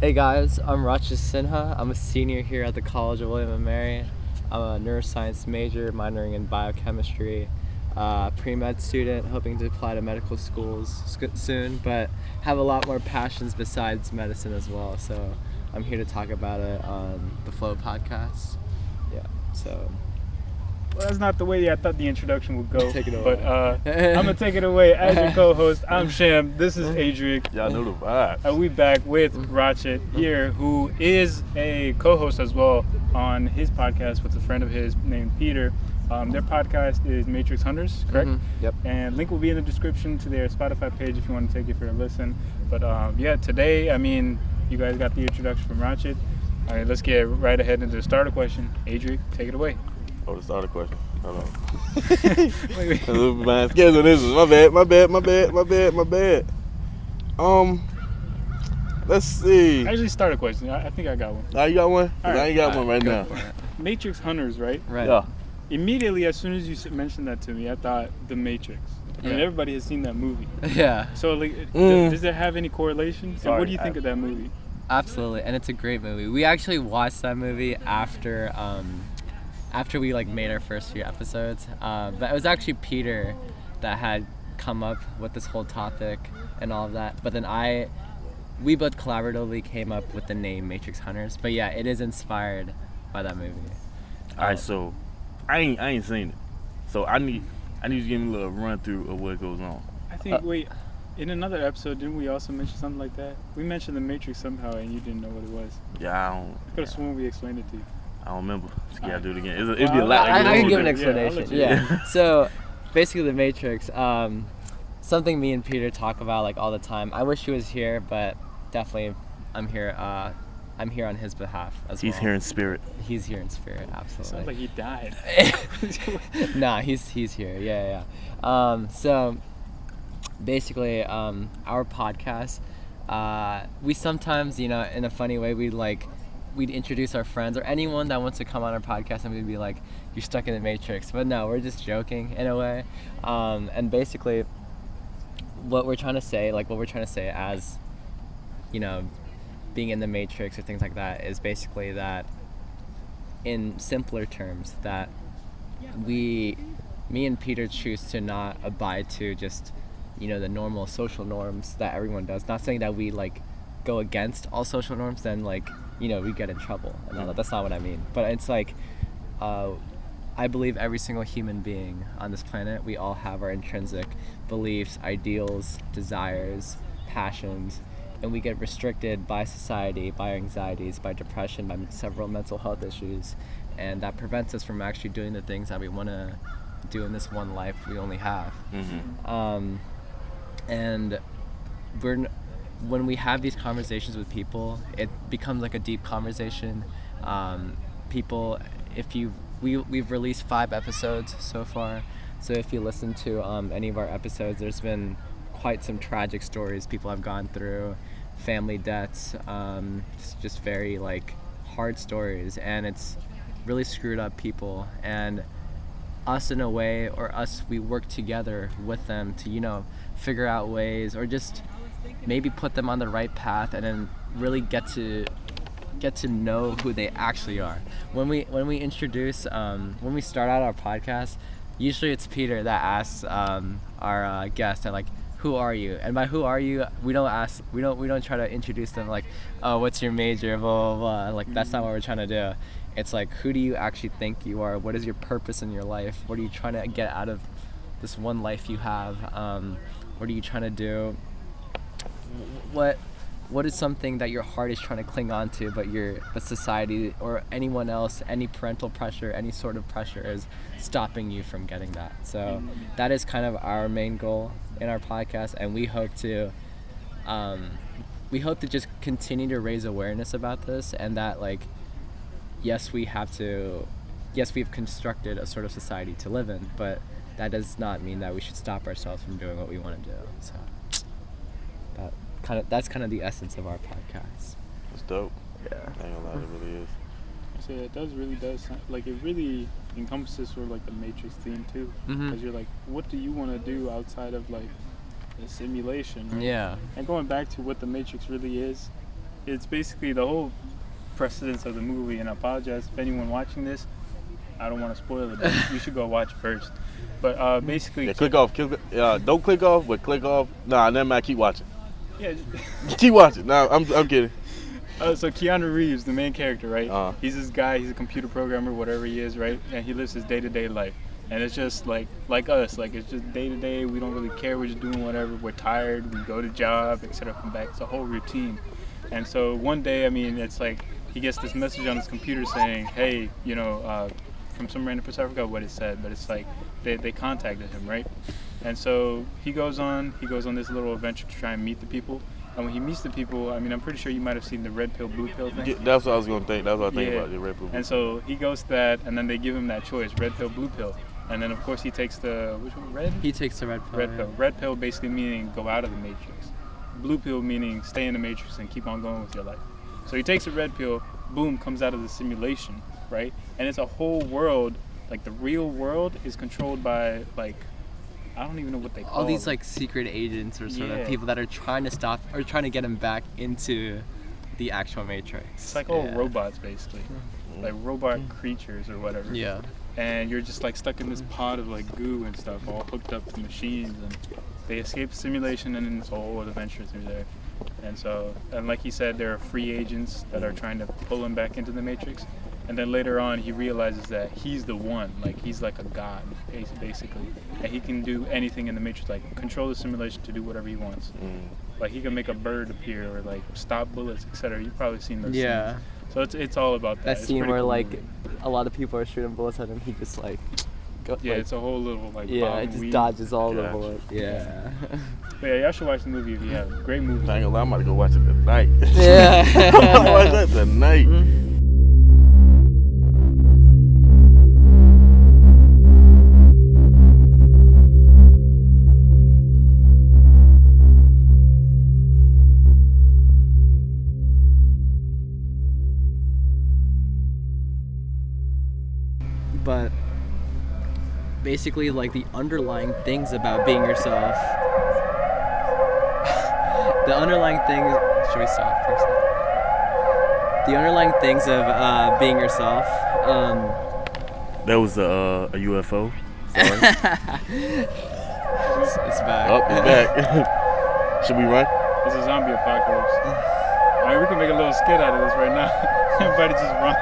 Hey guys, I'm Rajesh Sinha. I'm a senior here at the College of William & Mary. I'm a neuroscience major, minoring in biochemistry. Pre-med student, hoping to apply to medical schools soon, but have a lot more passions besides medicine as well. So I'm here to talk about it on the Flow podcast. Yeah, so. Well, that's not the way I thought the introduction would go. Take it away. But I'm going to take it away. As your co-host, I'm Sham. This is Adric. Y'all know the vibe. And we back with Ratchet here, who is a co-host as well on his podcast with a friend of his named Peter. Their podcast is Matrix Hunters, correct? Mm-hmm. Yep. And link will be in the description to their Spotify page if you want to take it for a listen. But yeah, today, you guys got the introduction from Ratchet. All right, let's get right ahead into the starter question. Adric, take it away. Oh, the starter question. Hold on. Wait. My schedule this is my bad. Let's see. Actually, start a question. I think I got one. You got one? 'Cause All right. I ain't got one right now. Matrix Hunters, right? Right. Yeah. Immediately, as soon as you mentioned that to me, I thought The Matrix. I mean, Yeah. everybody has seen that movie. Yeah. So, like, does it have any correlation? So, what do you think of that movie? Absolutely, and it's a great movie. We actually watched that movie after we made our first few episodes. But it was actually Peter that had come up with this whole topic and all of that. But then we both collaboratively came up with the name Matrix Hunters. But yeah, it is inspired by that movie. All right, so I ain't seen it, so I need you to give me a little run through of what goes on. I think, in another episode, didn't we also mention something like that? We mentioned The Matrix somehow, and you didn't know what it was. Yeah, I could have sworn we explained it to you. I don't remember. Just gotta do it again. It'd be a lot. I can give an Yeah, explanation. I'll let you- Yeah. So basically, The Matrix, something me and Peter talk about all the time. I wish he was here, but definitely, I'm here. I'm here on his behalf as well. He's here in spirit. He's here in spirit, absolutely. Sounds like he died. Nah, he's here. Yeah. So basically, our podcast, we sometimes, in a funny way, we'd introduce our friends or anyone that wants to come on our podcast, and we'd be like, "You're stuck in the Matrix." But no, we're just joking in a way. And basically, what we're trying to say as, being in the Matrix or things like that, is basically that, in simpler terms, that me and Peter choose to not abide to just, the normal social norms that everyone does. Not saying that we go against all social norms, then we get in trouble. And that's not what I mean. But it's I believe every single human being on this planet, we all have our intrinsic beliefs, ideals, desires, passions, and we get restricted by society, by anxieties, by depression, by several mental health issues, and that prevents us from actually doing the things that we want to do in this one life we only have. Mm-hmm. And when we have these conversations with people, it becomes like a deep conversation. We've released 5 episodes so far, so if you listen to any of our episodes, there's been quite some tragic stories people have gone through, family deaths, just very hard stories, and it's really screwed up people. And us, in a way, we work together with them to figure out ways, or just maybe put them on the right path, and then really get to know who they actually are. When we introduce, when we start out our podcast, usually it's Peter that asks our guest, who are you? And by who are you, we don't try to introduce them oh, what's your major, blah blah blah. That's not what we're trying to do. It's who do you actually think you are? What is your purpose in your life? What are you trying to get out of this one life you have? What are you trying to do? What is something that your heart is trying to cling on to, but society or anyone else, any parental pressure, any sort of pressure is stopping you from getting that. So that is kind of our main goal in our podcast, and we hope to just continue to raise awareness about this, and that yes, we've constructed a sort of society to live in, but that does not mean that we should stop ourselves from doing what we want to do. So that's kind of the essence of our podcast. It's dope. Yeah. I ain't gonna lie, it really is. So it really does sound, it really encompasses sort of the Matrix theme too, because you're what do you want to do outside of the simulation, right? Yeah. And going back to what the Matrix really is, it's basically the whole precedence of the movie. And I apologize if anyone watching this. I don't want to spoil it, but you should go watch first. But basically, Yeah, click off. Don't click off, but click off. Nah, never mind. Keep watching. yeah. Keep watching. Nah, I'm kidding. So Keanu Reeves, the main character, right? Uh-huh. He's this guy. He's a computer programmer, whatever he is, right? And he lives his day-to-day life. And it's just like us, like it's just day-to-day. We don't really care. We're just doing whatever. We're tired. We go to job, etc. Come back. It's a whole routine. And so one day, I mean, it's like he gets this message on his computer saying, "Hey, from some random person. I forgot what it said, but it's like they contacted him, right?" And so he goes on this little adventure to try and meet the people. And when he meets the people, I mean, I'm pretty sure you might have seen the red pill, blue pill thing. Yeah, that's what I was gonna think. That's what I was thinking Yeah. about the red pill. And so he goes to that, and then they give him that choice: red pill, blue pill. And then of course he takes which one? Red. He takes the red pill. Red pill. Red pill basically meaning go out of the matrix. Blue pill meaning stay in the matrix and keep on going with your life. So he takes a red pill, boom, comes out of the simulation, right? And it's a whole world, like the real world is controlled by like, I don't even know what they call All these them. like secret agents or sort Yeah. of people that are trying to stop or trying to get him back into the actual matrix. It's like all Yeah. robots basically, like robot creatures or whatever. Yeah. And you're just like stuck in this pod of like goo and stuff, all hooked up to machines, and they escape the simulation and then this whole adventure through there. And so, and like he said, there are free agents that are trying to pull him back into the matrix. And then later on, he realizes that he's the one, like he's like a god, basically, and he can do anything in the matrix, like control the simulation to do whatever he wants. Like he can make a bird appear or like stop bullets, etc. You've probably seen those. Yeah. Scenes. So it's all about that. That It's scene pretty where cool like movie. a lot of people are shooting bullets at him, he just like Yeah, it's a whole little like yeah, bob it and just weave. dodges all the Gotcha. bullets. Yeah. But yeah, y'all should watch the movie if you haven't. Great movie. I ain't gonna lie, I'm about to go watch it tonight. Yeah. I'm gonna watch that tonight. But basically like the underlying things about being yourself. The underlying things, should we stop for a second? The underlying things of being yourself. That was a UFO. Sorry. It's back. Oh, it's back. Should we run? It's a zombie apocalypse. I mean, we can make a little skit out of this right now. Everybody just run.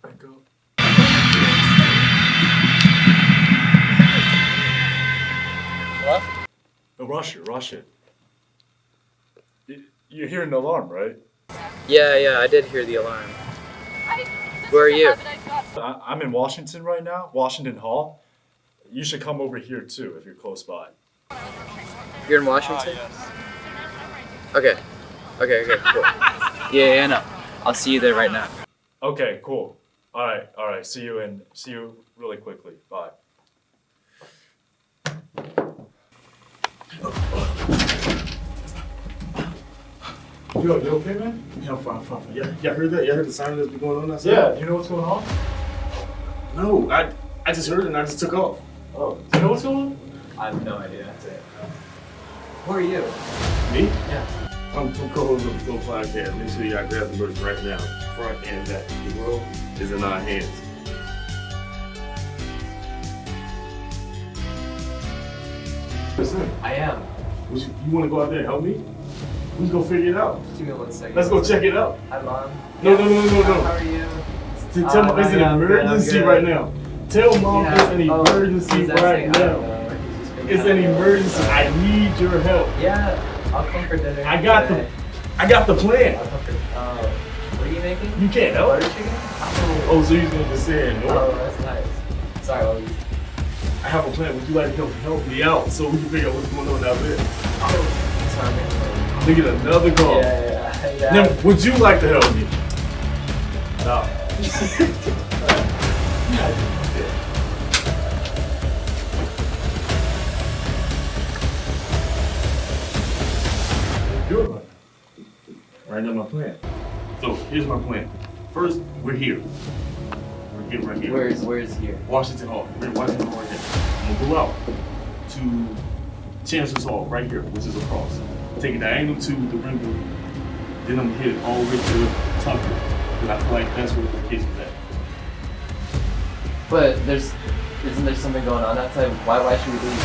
Pick up. rush it. You're hearing the alarm, right? Yeah, I did hear the alarm. Where are you? I'm in Washington right now, Washington Hall. You should come over here too if you're close by. You're in Washington? Okay, cool. Yeah, no. I'll see you there right now. Okay, cool. All right. See you really quickly. Bye. You okay, man? Yeah, I'm fine. Y'all heard that? Y'all heard the siren that's been going on outside? Yeah. Do you know what's going on? No, I just heard it and I just took off. Oh. Do you know what's going on? I have no idea. Who are you? Me? Yeah. I'm co-host of the Flow Podcast. Make sure y'all grab the merch right now. Front and back. The world is in our hands. Listen, I am. you want to go out there and help me? We can go figure it out. Give me 1 second. Let's go check it out. Hi, Mom. No. How are you? Tell Mom it's an emergency right now. Tell Mom it's an emergency right now. It's an emergency. I need your help. Yeah, I'll come for dinner. I got the plan. I'll come for. What are you making? You can't help. Butter chicken? Oh, so you're gonna just say no? Oh, that's nice. Sorry, what was I have a plan. Would you like to help me out so we can figure out what's going on out there? Oh, sorry, man. Look at another call. Yeah. Now, would you like to help me? No. Good. Right now, my plan. So here's my plan. First, we're here. We're here right here. Where's here? Washington Hall. We're in Washington Hall right here. I'm gonna go out to Chancellor's Hall right here, which is across. Take a diagonal to the ring building. Then I'm gonna hit it all the way to Tucker. Because I feel like that's where the location's at. But isn't there something going on outside? Why should we leave?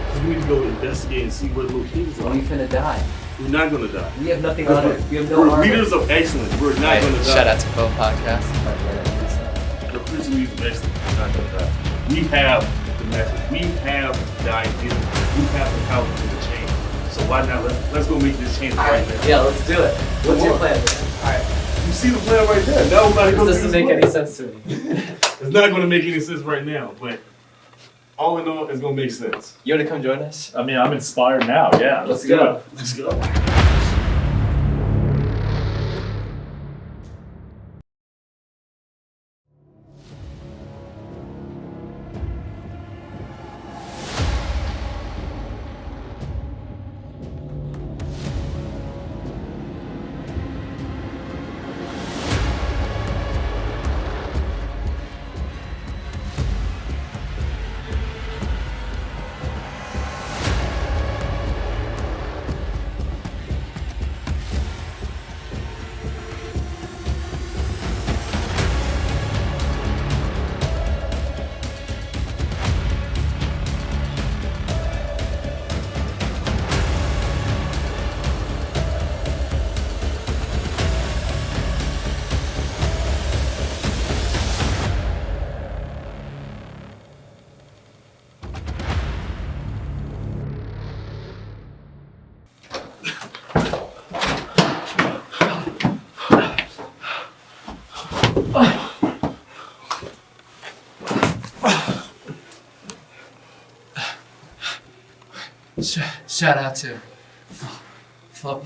Because we need to go investigate and see where the locations Are are. we finna die? We're not gonna die. We have nothing on it. We have no We're armor. leaders of excellence. We're not gonna die. Shout out to Phil Podcast. The official leaders of excellence. We're not gonna die. We have the message. We have the idea. We have the power to the change. So why not? Let's go make this change right now. Yeah, let's do it. What's your plan, man? Alright. You see the plan right there. Now we're about to go This through doesn't this make plan. any sense to me. It's not gonna make any sense right now, but all in all, it's gonna make sense. You wanna come join us? I mean, I'm inspired now. Yeah. Let's do go. it. Let's go. Shout out to Flop.